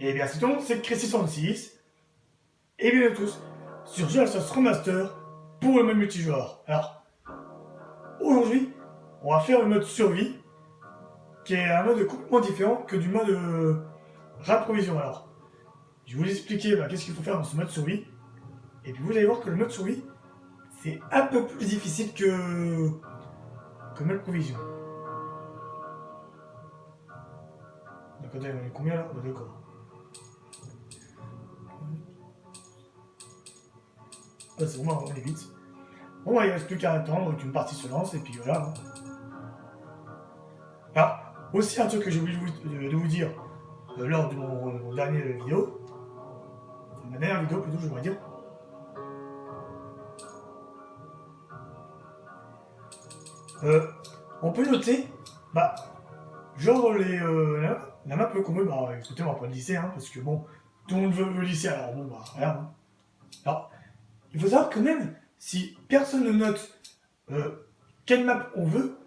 Et bien c'est tout, c'est Chris606. Et bienvenue à tous sur Genesis Remaster pour le mode multijoueur. Alors, aujourd'hui, on va faire le mode survie, qui est un mode complètement différent que du mode provision. Alors, je vais vous expliquer qu'est-ce qu'il faut faire dans ce mode survie. Et puis vous allez voir que le mode survie, c'est un peu plus difficile que le mode provision. Donc attendez, on est combien là? D'accord. Ah, c'est vraiment on est vite. Bon, il ne reste plus qu'à attendre qu'une partie se lance et puis voilà. Alors, aussi un truc que j'ai oublié de vous dire lors de mon dernier vidéo, ma dernière vidéo plutôt, je devrais dire. On peut noter, genre la map comme écoutez, on va pas le lycée, parce que bon, tout le monde veut le lycée, alors bon, rien. Hein. Alors, il faut savoir que même si personne ne note quelle map on veut,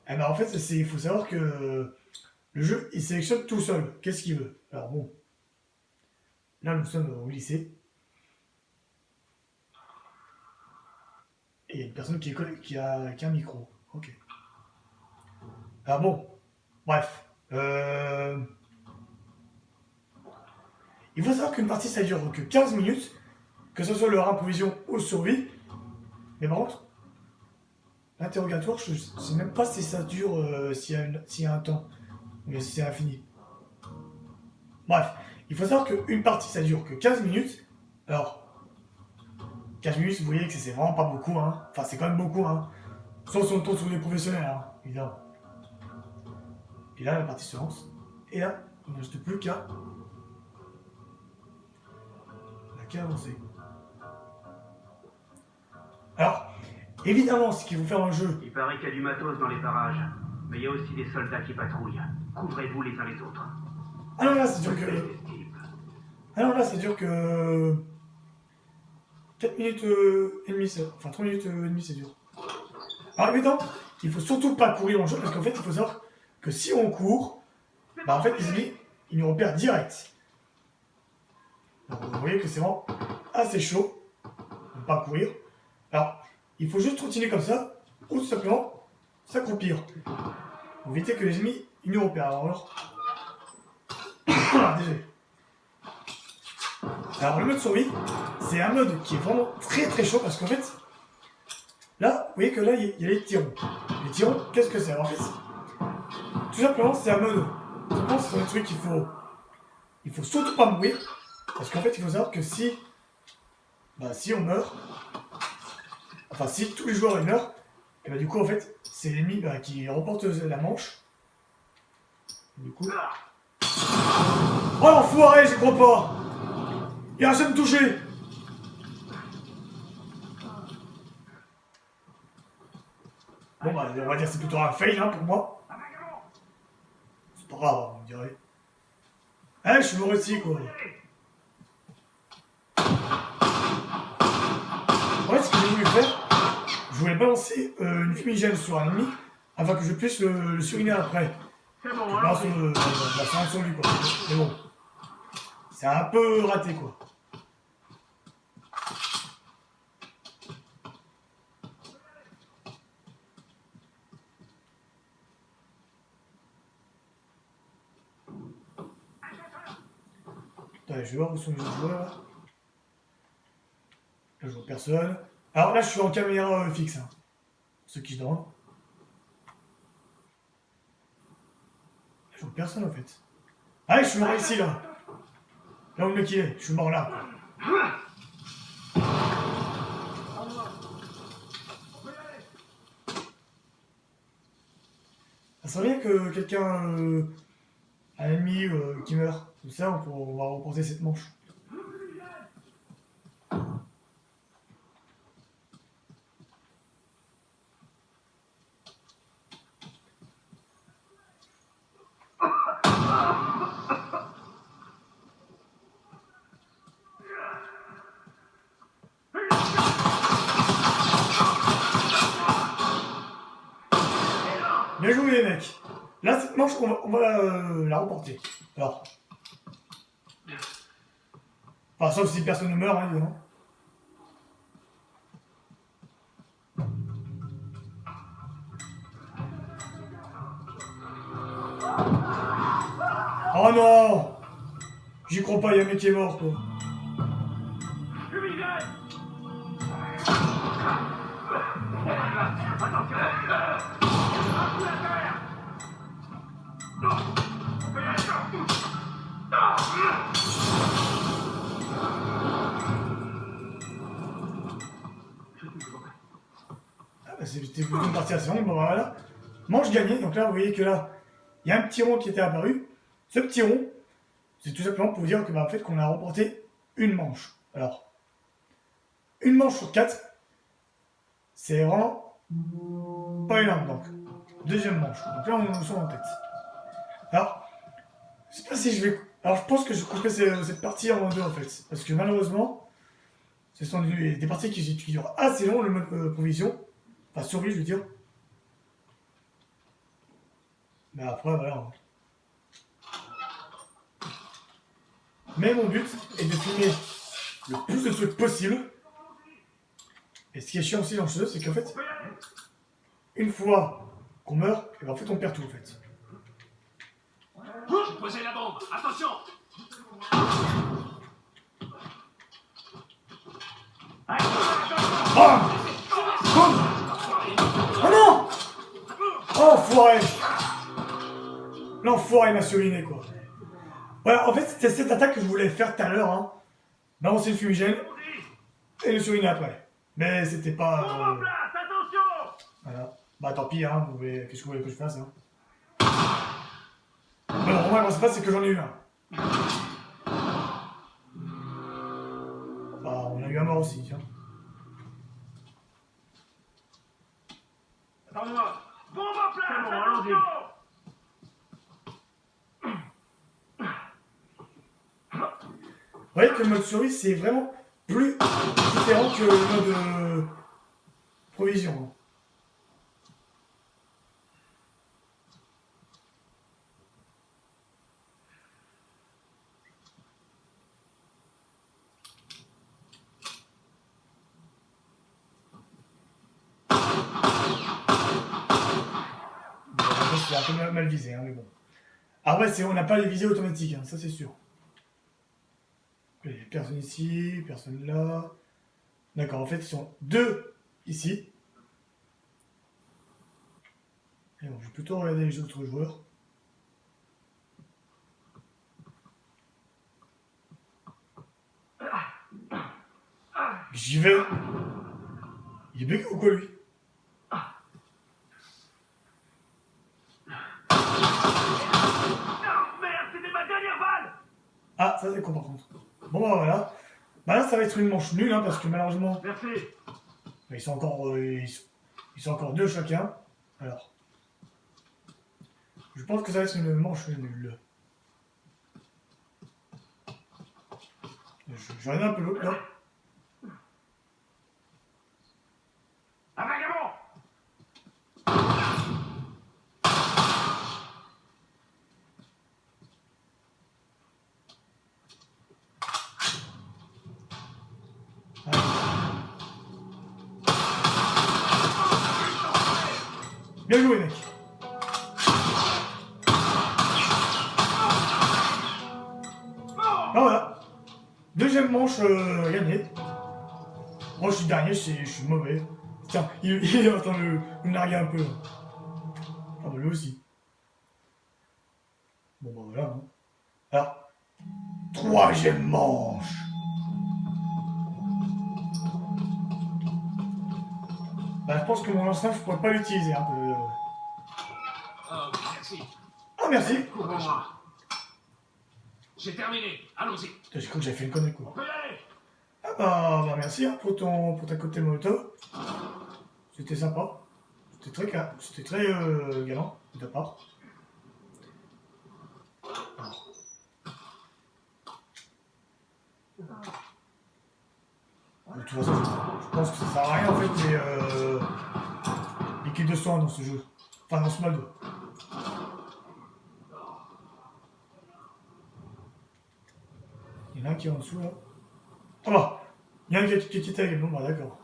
en fait, il faut savoir que le jeu, il sélectionne tout seul. Qu'est-ce qu'il veut? Alors bon, là, nous sommes au lycée. Et il y a une personne qui a un micro. Ok. Alors bon, bref. Il faut savoir qu'une partie, ça dure que 15 minutes, que ce soit le improvision ou survie. Mais par contre, l'interrogatoire, je ne sais même pas si ça dure, s'il y a un temps, ou si c'est infini. Bref, il faut savoir qu'une partie, ça dure que 15 minutes. Alors, 15 minutes, vous voyez que c'est vraiment pas beaucoup, hein. Enfin, c'est quand même beaucoup, hein. Sauf si on tombe sur des professionnels, hein, évidemment. Et là, la partie se lance. Et là, il ne reste plus qu'à avancer. Alors, évidemment, ce qu'il faut faire dans le jeu... Il paraît qu'il y a du matos dans les parages, mais il y a aussi des soldats qui patrouillent. Couvrez-vous les uns les autres. Ah non, là, c'est dur que... Ah non, là, c'est dur que... 4 minutes et demie, enfin 3 minutes et demie, c'est dur. Alors évidemment, il faut surtout pas courir dans le jeu, parce qu'en fait, il faut savoir que si on court, en fait, les ennemis, ils nous repèrent direct. Donc, vous voyez que c'est vraiment assez chaud de ne pas courir. Alors, il faut juste continuer comme ça, ou tout simplement s'accroupir. Pour éviter que les ennemis ils nous repèrent. Alors, le mode survie, c'est un mode qui est vraiment très très chaud parce qu'en fait, là, vous voyez que là, il y a les tirons. Les tirons, qu'est-ce que c'est? Alors, en fait, tout simplement, c'est un mode. Je pense que c'est un truc il faut surtout pas mourir. Parce qu'en fait, il faut savoir que si on meurt, enfin, si tous les joueurs ils meurent, et du coup, en fait, c'est l'ennemi qui remporte la manche. Du coup. Oh l'enfoiré, j'y crois pas! Il a réussi à me toucher! Bon, on va dire que c'est plutôt un fail pour moi. C'est pas grave, on dirait. Je suis mort ici, quoi. En fait, ce que j'ai voulu faire, je voulais balancer une fumigène sur un ennemi afin que je puisse le suriner après. Je balance sur lui, quoi. Mais bon, c'est un peu raté, quoi. Attendez, je vais voir où sont les autres joueurs. Là, je vois personne. Alors là, je suis en caméra fixe. Pour ceux qui se demandent. Je vois personne en fait. Allez, je suis mort ici là. Là où le mec il est, je suis mort là. Ça serait bien que quelqu'un, un ennemi qui meurt. Tout ça, on va reporter cette manche. Bien joué les mecs. Là, cette manche, on va la remporter. Alors, Enfin, sauf si personne ne meurt, hein, évidemment. Oh non! J'y crois pas, il y a un mec qui est mort, quoi. Ah bah c'était plutôt une partie assez longue, bon bah voilà. Manche gagnée, donc là vous voyez que là, il y a un petit rond qui était apparu. Ce petit rond, c'est tout simplement pour vous dire que bah, en fait qu'on a remporté une manche. Alors, une manche sur 4, c'est vraiment pas énorme donc. Deuxième manche, donc là on est en tête. Alors, je sais pas si je vais... Alors je pense que je couperai cette partie en deux en fait. Parce que malheureusement, ce sont des parties qui durent assez long, le mode provision. Enfin survie je veux dire. Mais après voilà. Mais mon but est de filmer le plus de trucs possible. Et ce qui est chiant aussi dans ce jeu, c'est qu'en fait, une fois qu'on meurt, et ben en fait on perd tout en fait. J'ai posé la bombe, attention! Bam! Boum! Oh non! Oh enfoiré! L'enfoiré m'a surliné quoi. Voilà, en fait c'était cette attaque que je voulais faire tout à l'heure. Hein. Balancer le fumigène et le surliner après. Mais c'était pas... Bombe en place, attention! Voilà. Bah tant pis, hein, qu'est-ce que vous voulez que je fasse hein. Mais bon, moi, ce qui se passe, c'est que j'en ai eu un. Bah, on a eu un mort aussi, tiens. Attends-moi! Bombe en place, attention! Vous voyez que le mode survie, c'est vraiment plus différent que le mode provision. Hein. C'est un peu mal visé, hein, mais bon. Après, on n'a pas les visées automatiques, hein, ça c'est sûr. Il y a personne ici, personne là. D'accord, en fait, ils sont deux ici. Et bon, je vais plutôt regarder les autres joueurs. J'y vais. Il est bug ou quoi lui? Ah, ça c'est con par contre. Bon bah voilà. Bah là ça va être une manche nulle hein, parce que malheureusement Merci. ils sont encore ils sont encore deux chacun. Alors. Je pense que ça va être une manche nulle. Je regarde un peu l'autre là. Un vagabond! Bien joué mec. Ah voilà. Deuxième manche gagnée. Moi je suis dernier, je suis mauvais. Tiens, il est en train de me narguer un peu. Ah bah lui aussi. Bon bah voilà. Hein. Alors, troisième manche. Bah je pense que mon lance-flamme je pourrais pas l'utiliser un peu. Oh, merci. Ah merci. Couvre-moi. J'ai terminé. Allons-y. Putain, j'ai cru que j'avais fait une connerie quoi. On peut y aller. Ah bah merci hein, pour ta côté molotov. C'était sympa. C'était très galant de ta part. Alors. De toute façon, je pense que ça sert à rien en fait les kits de soins dans ce jeu. Enfin dans ce mode. Il y en a un qui est en dessous là. Ah bah, il y a un qui quitte avec bon, bah d'accord.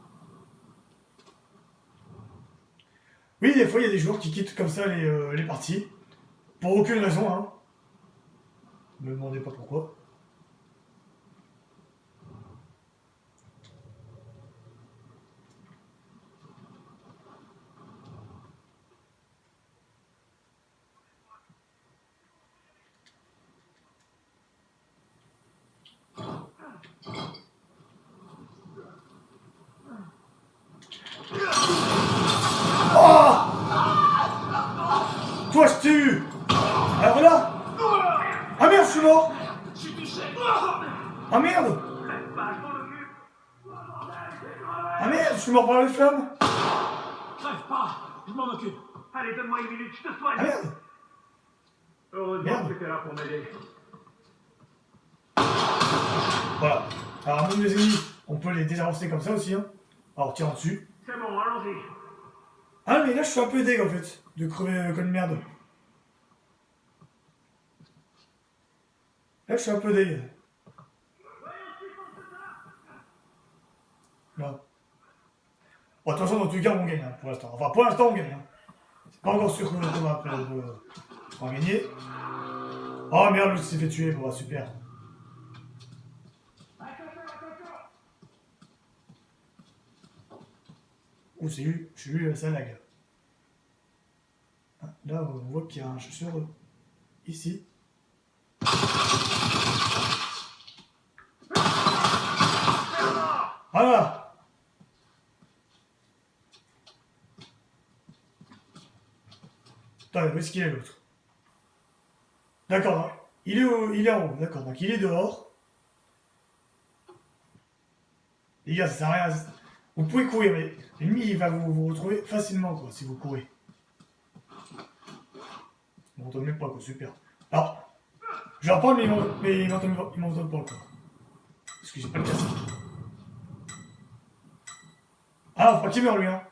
Oui, des fois, il y a des joueurs qui quittent comme ça les parties. Pour aucune raison, hein. Ne me demandez pas pourquoi. Toi, je tue. Alors là. Ah merde, je suis mort. Je suis touché. Ah merde. Bah, je m'en occupe. Ah merde, je suis mort par les flammes. Crève pas. Je m'en occupe. Allez, donne-moi 1 minute, je te Ah soigne. merde. Heureusement Merde. que t'étais là pour m'aider. Voilà. Alors, même les ennemis, on peut les désavancer comme ça aussi, hein. Alors, tirant dessus. C'est bon, allons-y. Ah, mais là, je suis un peu deg en fait, de crever comme une merde. Là, je suis un peu deg. Là. Bon, de toute façon, dans tous les cas, on gagne, hein, pour l'instant. Enfin, pour l'instant, on gagne. Hein. C'est pas encore sûr qu'on va gagner. Oh merde, l'autre s'est fait tuer. Bon, bah, super. Oh, c'est lui, ça lag. Ah, là, on voit qu'il y a un chasseur ici. Voilà. Attends, où est-ce qu'il est l'autre? D'accord, il est en haut, d'accord, donc il est dehors. Les gars, ça sert à rien. Vous pouvez courir, mais l'ennemi il va vous retrouver facilement quoi, si vous courez. Il m'entend même pas quoi, super. Alors, je vais reprendre, mais il m'entend pas quoi. Parce que j'ai pas le casque. Ah, faut pas qu'il meure lui, hein.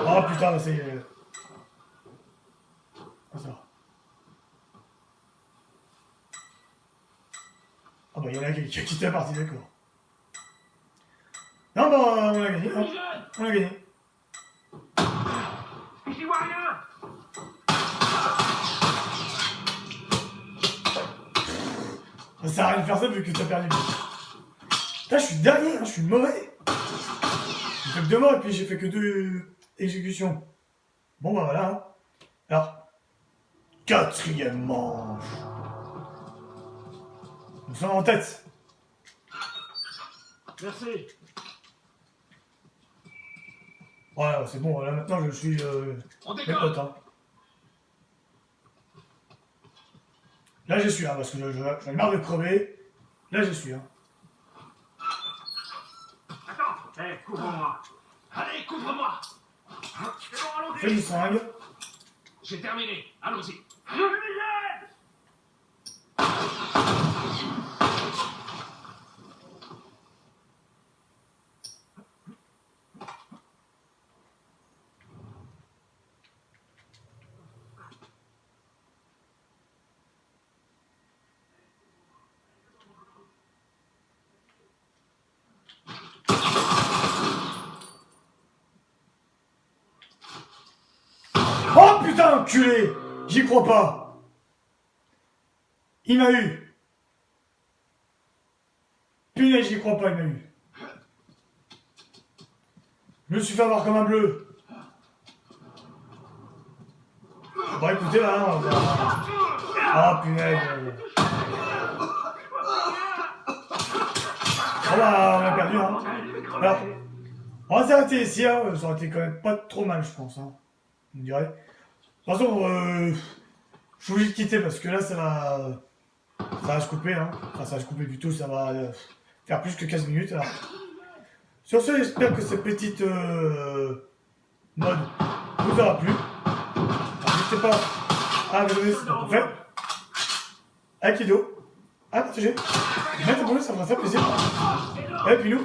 Oh putain, c'est. Ah, ça va. Ah bah, il y en a qui a quitté la partie, d'accord. Non, bah, on a gagné, hein. On a gagné. J'y vois rien. Ça sert à rien de faire ça vu que tu as perdu. Là, je suis dernier, hein, je suis mauvais. J'ai fait que 2 morts et puis j'ai fait que 2 exécutions. Bon, bah voilà. Hein. Alors, 4e manche. Nous sommes en tête. Merci. Voilà, c'est bon, là maintenant je suis On mes décolle. potes. Hein. Là, j'y suis, hein, parce que j'en ai marre de crever. Là, j'y suis. Hein. Attends. Couvre-moi. Allez, couvre-moi. C'est bon, Fais allons-y. une seringue. J'ai terminé. Allons-y. Fumigène. Oh putain, enculé! J'y crois pas. Il m'a eu. Punaise, j'y crois pas, il m'a eu. Je me suis fait avoir comme un bleu. Bon, écoutez, là, on va... Ah, punaise. Oh bah, on a perdu, hein. Alors, on va s'arrêter ici, hein. Ça aurait été quand même pas trop mal, je pense, hein. On dirait. De toute façon, je suis obligé de quitter parce que là, ça va se couper, hein. Enfin, ça va se couper du tout, ça va faire plus que 15 minutes, alors. Sur ce, j'espère que cette petite mode vous aura plu. N'hésitez pas à vous abonner si ce n'est pas fait. À la vidéo, à partager, mettre un pouce, ça me fera très plaisir. Et puis nous,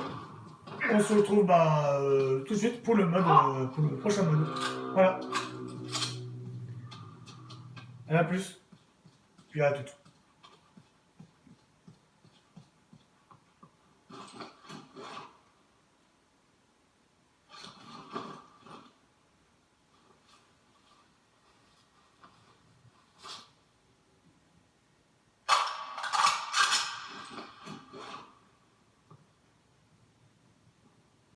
on se retrouve tout de suite pour le prochain mode. Voilà. À la plus, puis à toutes.